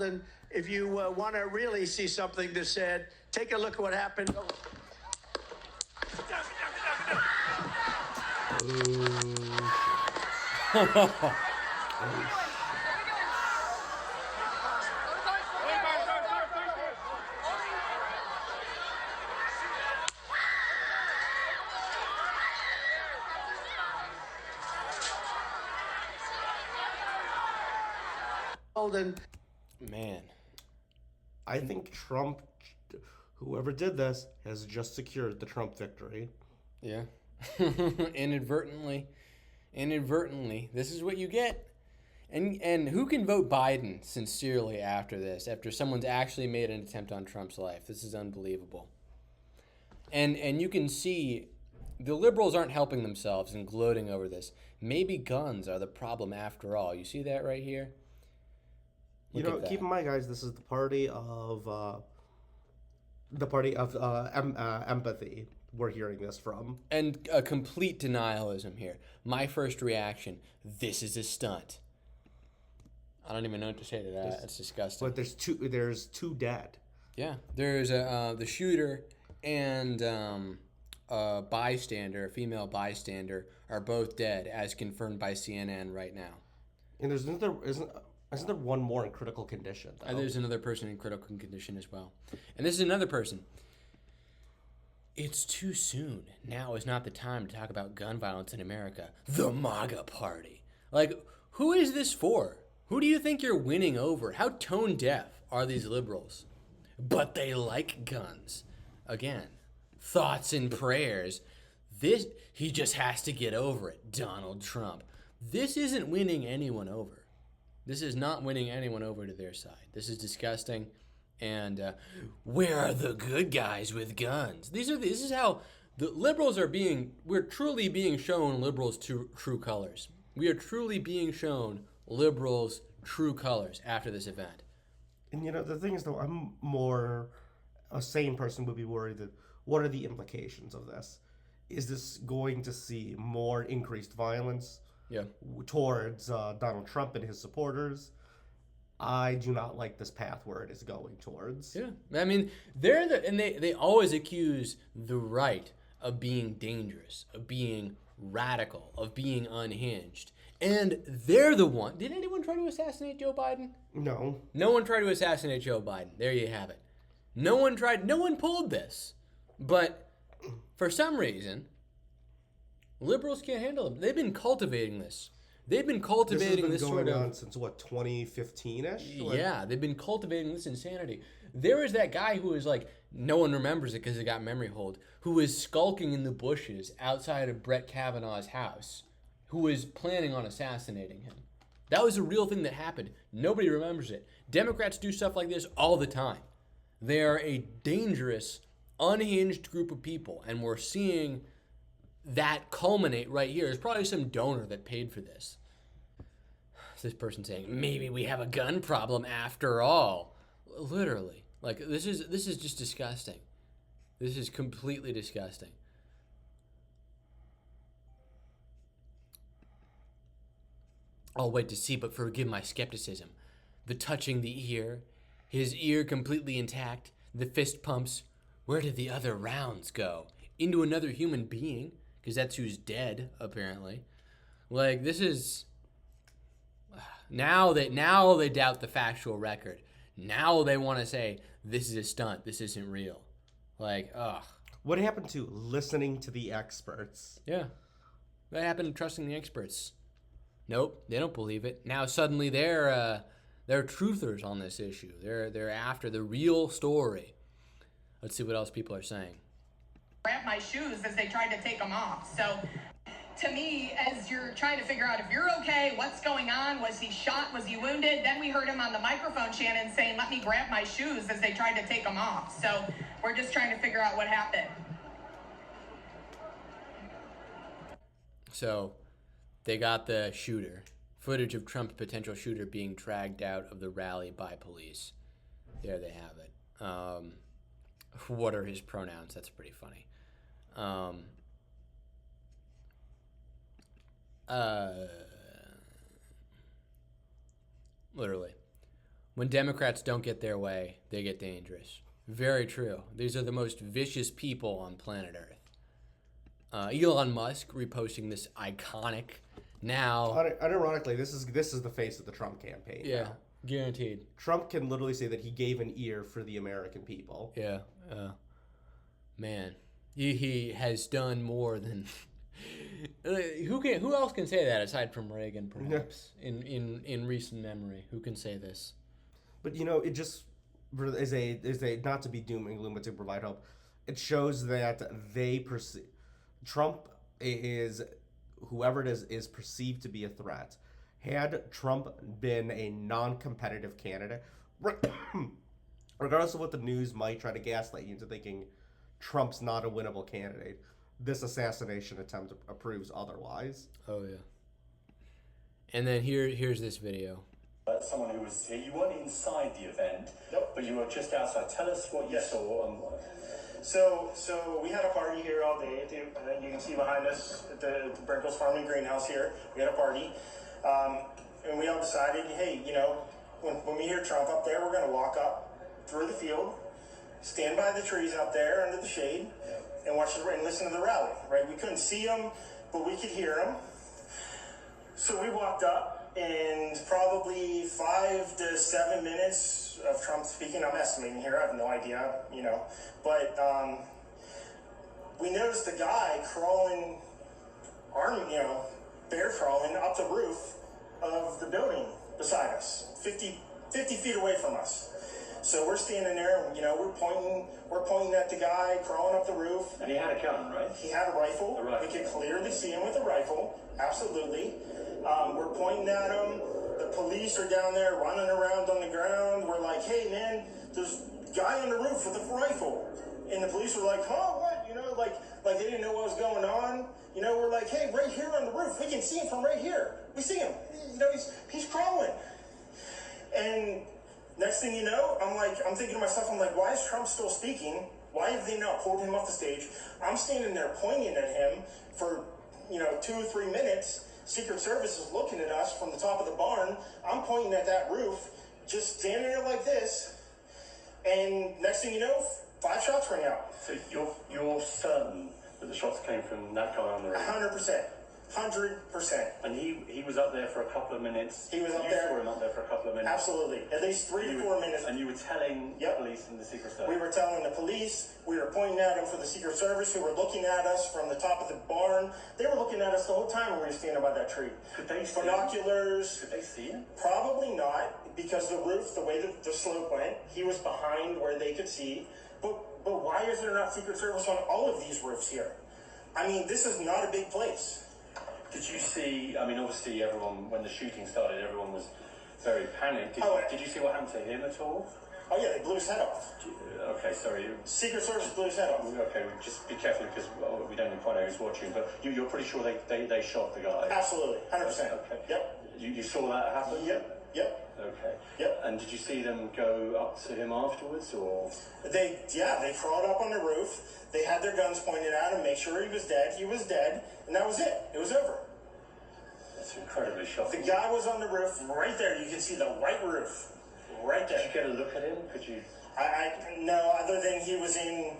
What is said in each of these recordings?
And if you want to really see something that's said, take a look at what happened. And Man. I think Trump, whoever did this, has just secured the Trump victory. Yeah. Inadvertently. This is what you get. And who can vote Biden sincerely after this, after someone's actually made an attempt on Trump's life? This is unbelievable. And you can see the liberals aren't helping themselves and gloating over this. Maybe guns are the problem after all. You see that right here? Keep in mind, guys, this is the party of empathy. We're hearing this from, and a complete denialism here. My first reaction: this is a stunt. I don't even know what to say to that. It's disgusting. But there's two dead. Yeah, there's the shooter and a bystander, a female bystander, are both dead, as confirmed by CNN right now. And isn't there one more in critical condition? There's another person in critical condition as well. And this is another person. It's too soon. Now is not the time to talk about gun violence in America. The MAGA party. Like, who is this for? Who do you think you're winning over? How tone deaf are these liberals? But they like guns. Again, thoughts and prayers. He just has to get over it. Donald Trump. This isn't winning anyone over. This is not winning anyone over to their side. This is disgusting. And where are the good guys with guns? This is how the liberals are we're truly being shown liberals' true colors. We are truly being shown liberals' true colors after this event. And the thing is, though, I'm more a sane person would be worried that what are the implications of this? Is this going to see more increased violence towards Donald Trump and his supporters? I do not like this path where it is going towards. Yeah, I mean, they always accuse the right of being dangerous, of being radical, of being unhinged. And they're the one. Did anyone try to assassinate Joe Biden? No. No one tried to assassinate Joe Biden. There you have it. No one pulled this. But for some reason, liberals can't handle them. They've been cultivating this. They've been cultivating this sort of... This has been going on since, 2015-ish? Yeah, they've been cultivating this insanity. There was that guy who was like, no one remembers it because it got memory hold, who was skulking in the bushes outside of Brett Kavanaugh's house, who was planning on assassinating him. That was a real thing that happened. Nobody remembers it. Democrats do stuff like this all the time. They are a dangerous, unhinged group of people, and we're seeing that culminate right here. There's probably some donor that paid for this. This person saying, maybe we have a gun problem after all. Literally. Like, this is just disgusting. This is completely disgusting. I'll wait to see, but forgive my skepticism. The touching the ear, his ear completely intact, the fist pumps. Where did the other rounds go? Into another human being? Because that's who's dead, apparently. Like, this is... Now they doubt the factual record. Now they want to say, this is a stunt. This isn't real. Like, ugh. What happened to listening to the experts? Yeah. What happened to trusting the experts? Nope, they don't believe it. Now suddenly they're truthers on this issue. They're after the real story. Let's see what else people are saying. Grab my shoes as they tried to take them off. So to me, as you're trying to figure out if you're okay, what's going on, was he shot, was he wounded? Then we heard him on the microphone, Shannon, saying, let me grab my shoes as they tried to take them off. So we're just trying to figure out what happened. So they got the shooter. Footage of Trump's potential shooter being dragged out of the rally by police. There they have it. What are his pronouns? That's pretty funny. Literally. When Democrats don't get their way, they get dangerous. Very true. These are the most vicious people on planet Earth. Elon Musk reposting this iconic now. Unironically, this is the face of the Trump campaign. Yeah, now. Guaranteed. Trump can literally say that he gave an ear for the American people. Yeah, man, he has done more than. Who else can say that aside from Reagan, perhaps in recent memory? Who can say this? But it just is a not to be doom and gloom, but to provide hope. It shows that they perceive Trump is whoever it is perceived to be a threat. Had Trump been a non-competitive candidate, regardless of what the news might try to gaslight you into thinking Trump's not a winnable candidate, this assassination attempt proves otherwise. Oh yeah. And then here's this video. Someone who was here. You weren't inside the event, but you were just outside. Tell us what you saw. So we had a party here all day. You can see behind us at the Brinkles Farming Greenhouse here. We had a party, and we all decided, hey, when we hear Trump up there, we're going to walk up through the field, stand by the trees out there under the shade, and and listen to the rally. Right? We couldn't see him, but we could hear him. So we walked up. And probably 5 to 7 minutes of Trump speaking. I'm estimating here. I have no idea, But we noticed a guy crawling, bear crawling up the roof of the building beside us, 50 feet away from us. So we're standing there, we're pointing at the guy crawling up the roof. And he had a gun, right? He had a rifle. We could clearly see him with a rifle. Absolutely. We're pointing at him. The police are down there running around on the ground. We're like, hey, man, there's a guy on the roof with a rifle. And the police were like, huh, what? Like they didn't know what was going on. We're like, hey, right here on the roof. We can see him from right here. We see him. He's crawling. And next thing you know, I'm thinking to myself, why is Trump still speaking? Why have they not pulled him off the stage? I'm standing there pointing at him for, 2 or 3 minutes. Secret Service is looking at us from the top of the barn. I'm pointing at that roof, just standing there like this. And next thing you know, 5 shots rang out. So you're certain that the shots came from that guy on the roof? 100%. 100%. And he was up there for a couple of minutes. He was up you there. saw him up there for a couple of minutes. Absolutely. At least 3 to 4 minutes. And you were telling the police and the Secret Service? We were telling the police. We were pointing at them for the Secret Service, who were looking at us from the top of the barn. They were looking at us the whole time when we were standing by that tree. Could they see binoculars? Could they see him? Probably not, because the roof, the way the slope went, he was behind where they could see. But why is there not Secret Service on all of these roofs here? This is not a big place. Did you see, obviously everyone, when the shooting started, everyone was very panicked. Did you see what happened to him at all? Oh yeah, they blew his head off. Okay, sorry. Secret Service blew his head off. Okay, just be careful because we don't quite know who's watching, but you're pretty sure they shot the guy? Absolutely, 100%. Okay. Yep. You saw that happen? Yep. Okay. Yep. And did you see them go up to him afterwards, or? They crawled up on the roof. They had their guns pointed at him, make sure he was dead. He was dead, and that was it. It was over. That's incredibly shocking. The guy was on the roof right there. You can see the white roof right there. Did you get a look at him? Could you? No, other than he was in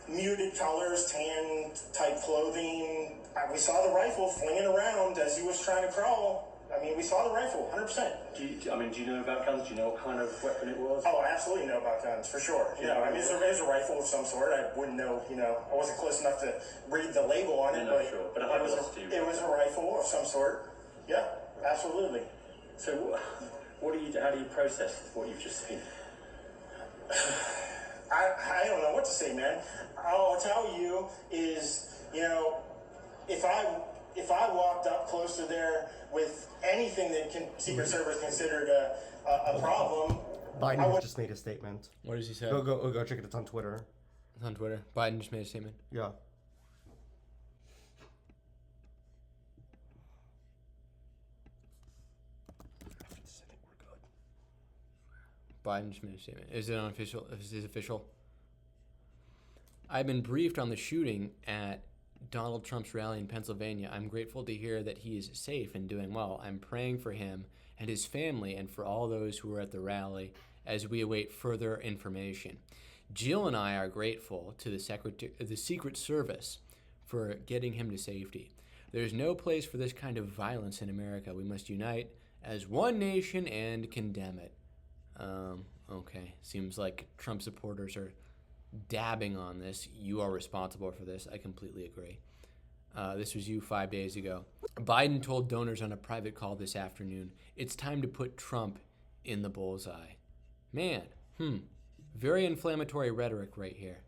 muted colors, tan type clothing. We saw the rifle flinging around as he was trying to crawl. We saw the rifle, 100%. Do you know about guns? Do you know what kind of weapon it was? Oh, I absolutely know about guns, for sure. It was a rifle of some sort. I wouldn't know, I wasn't close enough to read the label on it, but it was a rifle of some sort. Yeah, absolutely. So how do you process what you've just seen? I don't know what to say, man. All I'll tell you is, if I walked up close to there with anything that Secret Service considered a problem, Biden just made a statement. What does he say? Go check it. It's on Twitter. It's on Twitter. Biden just made a statement. Yeah. After this, I think we're good. Biden just made a statement. Is it unofficial? Is it official? I've been briefed on the shooting at Donald Trump's rally in Pennsylvania. I'm grateful to hear that he is safe and doing well. I'm praying for him and his family, and for all those who were at the rally as we await further information. Jill and I are grateful to the Secret Service for getting him to safety. There's no place for this kind of violence in America. We must unite as one nation and condemn it. Okay. Seems like Trump supporters are dabbing on this. You are responsible for this. I completely agree. This was you 5 days ago. Biden told donors on a private call this afternoon, it's time to put Trump in the bullseye. Man, very inflammatory rhetoric right here.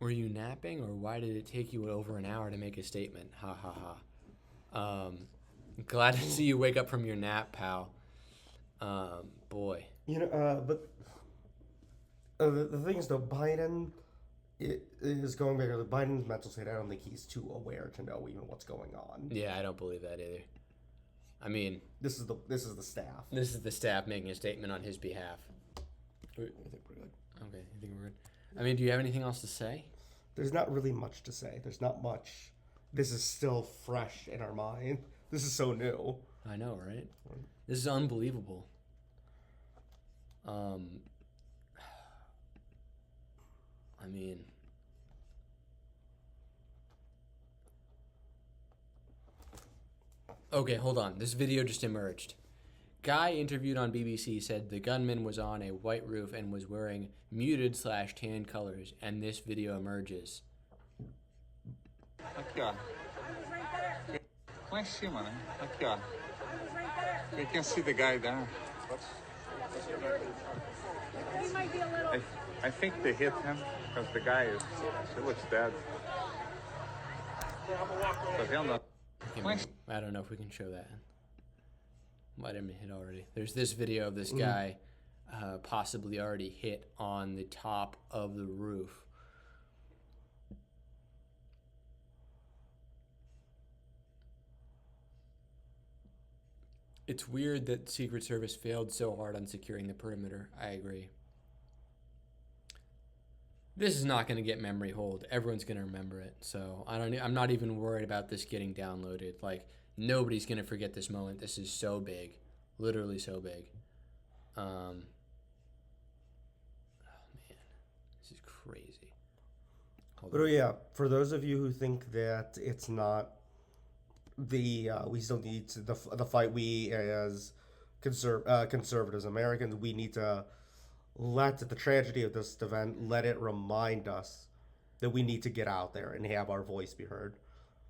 Were you napping, or why did it take you over an hour to make a statement? Ha ha ha. Glad to see you wake up from your nap, pal. Boy. But the thing is, though, Biden is going back to Biden's mental state. I don't think he's too aware to know even what's going on. Yeah, I don't believe that either. I mean, this is the staff. This is the staff making a statement on his behalf. I think we're good. Okay, you think we're good? I mean, do you have anything else to say? There's not really much to say. There's not much. This is still fresh in our mind. This is so new. I know, right? This is unbelievable. I mean, okay, hold on. This video just emerged. Guy interviewed on BBC said the gunman was on a white roof and was wearing muted/tan colors, and this video emerges. Aqui, ó. Lá em cima, né? Aqui, ó. You can see the guy there. I think they hit him because the guy he looks dead. Tá vendo? I don't know if we can show that. Might have been hit already. There's this video of this guy possibly already hit on the top of the roof. It's weird that Secret Service failed so hard on securing the perimeter. I agree. This is not going to get memory hold. Everyone's going to remember it. So I'm not even worried about this getting downloaded. Like, nobody's going to forget this moment. This is so big. Literally so big. Oh, man. This is crazy. But yeah, for those of you who think that it's not we still need to, the fight, we as conservatives Americans, we need to let the tragedy of this event, let it remind us that we need to get out there and have our voice be heard.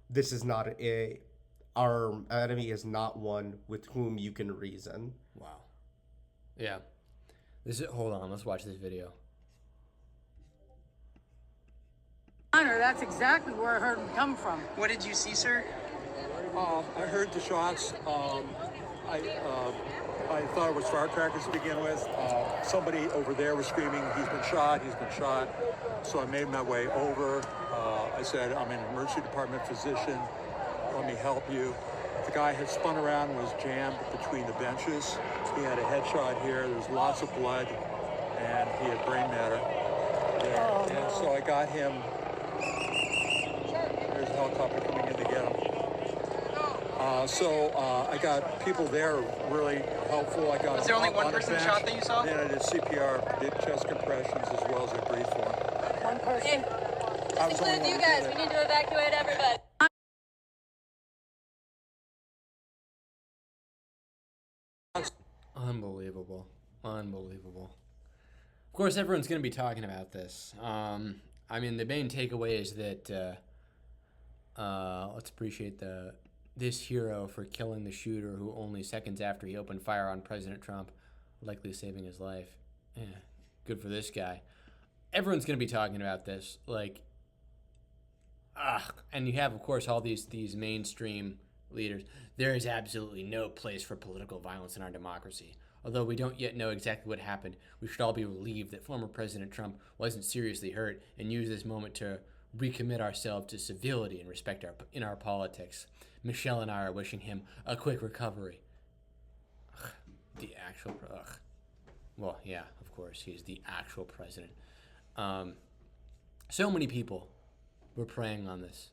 This is not our enemy is not one with whom you can reason. Wow. Yeah. Hold on, let's watch this video. Honor, that's exactly where I heard him come from. What did you see, sir? I heard the shots. I thought it was firecrackers to begin with. Somebody over there was screaming, he's been shot, he's been shot. So I made my way over. I said, I'm an emergency department physician. Let me help you. The guy had spun around and was jammed between the benches. He had a headshot here. There was lots of blood, and he had brain matter there. Oh, no. And so I got him. There's a helicopter coming in to get him. I got people there really helpful. Was there only one person shot that you saw? Then I did CPR, did chest compressions, as well as I breathed for him. One person. Just includes you guys. We need to evacuate everybody. Unbelievable. Unbelievable. Of course, everyone's going to be talking about this. I mean, the main takeaway is that let's appreciate this hero for killing the shooter who only seconds after he opened fire on President Trump, likely saving his life. Yeah, good for this guy. Everyone's going to be talking about this. Like, and you have, of course, all these mainstream leaders. There is absolutely no place for political violence in our democracy. Although we don't yet know exactly what happened, we should all be relieved that former President Trump wasn't seriously hurt and use this moment to recommit ourselves to civility and respect in our politics. Michelle and I are wishing him a quick recovery. The actual... Well, yeah, of course, he's the actual president. So many people were preying on this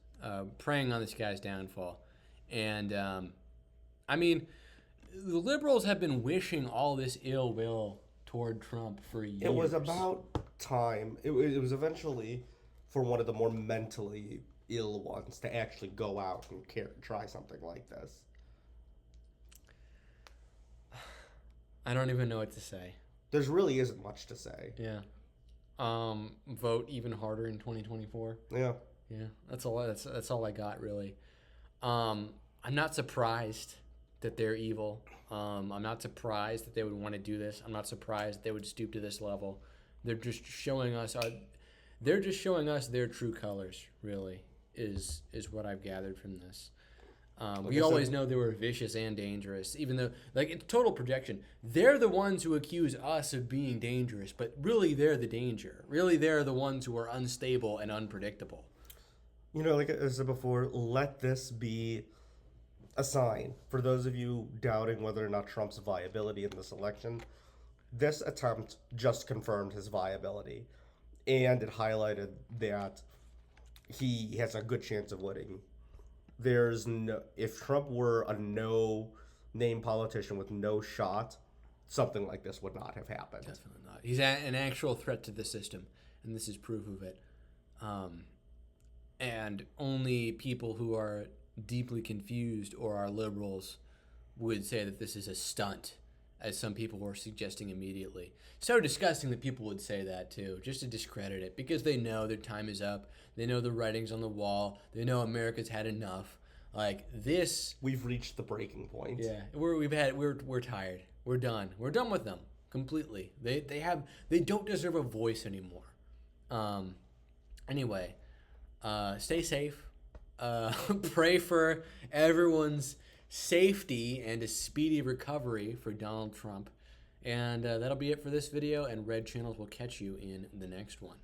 guy's downfall. And I mean, the liberals have been wishing all this ill will toward Trump for years. It was about time. It was eventually for one of the more mentally ill ones to actually go out and try something like this. I don't even know what to say. There really isn't much to say. Yeah. Vote even harder in 2024. Yeah. Yeah. That's all I got really. I'm not surprised that they're evil. I'm not surprised that they would want to do this. I'm not surprised that they would stoop to this level. They're just showing us their true colors, really, is what I've gathered from this. We always know they were vicious and dangerous, even though, like, it's total projection. They're the ones who accuse us of being dangerous, but really they're the danger. Really, they're the ones who are unstable and unpredictable. You know, like I said before, let this be a sign for those of you doubting whether or not Trump's viability in this election. This attempt just confirmed his viability, and it highlighted that he has a good chance of winning. If Trump were a no-name politician with no shot, something like this would not have happened. Definitely not. He's an actual threat to the system, and this is proof of it. And only people who are deeply confused or are liberals would say that this is a stunt, as some people were suggesting immediately. So disgusting that people would say that too, just to discredit it, because they know their time is up. They know the writing's on the wall. They know America's had enough. Like this, we've reached the breaking point. Yeah, we're tired. We're done. We're done with them completely. They don't deserve a voice anymore. Anyway, stay safe. Pray for everyone's safety and a speedy recovery for Donald Trump. And that'll be it for this video, and Red Channels will catch you in the next one.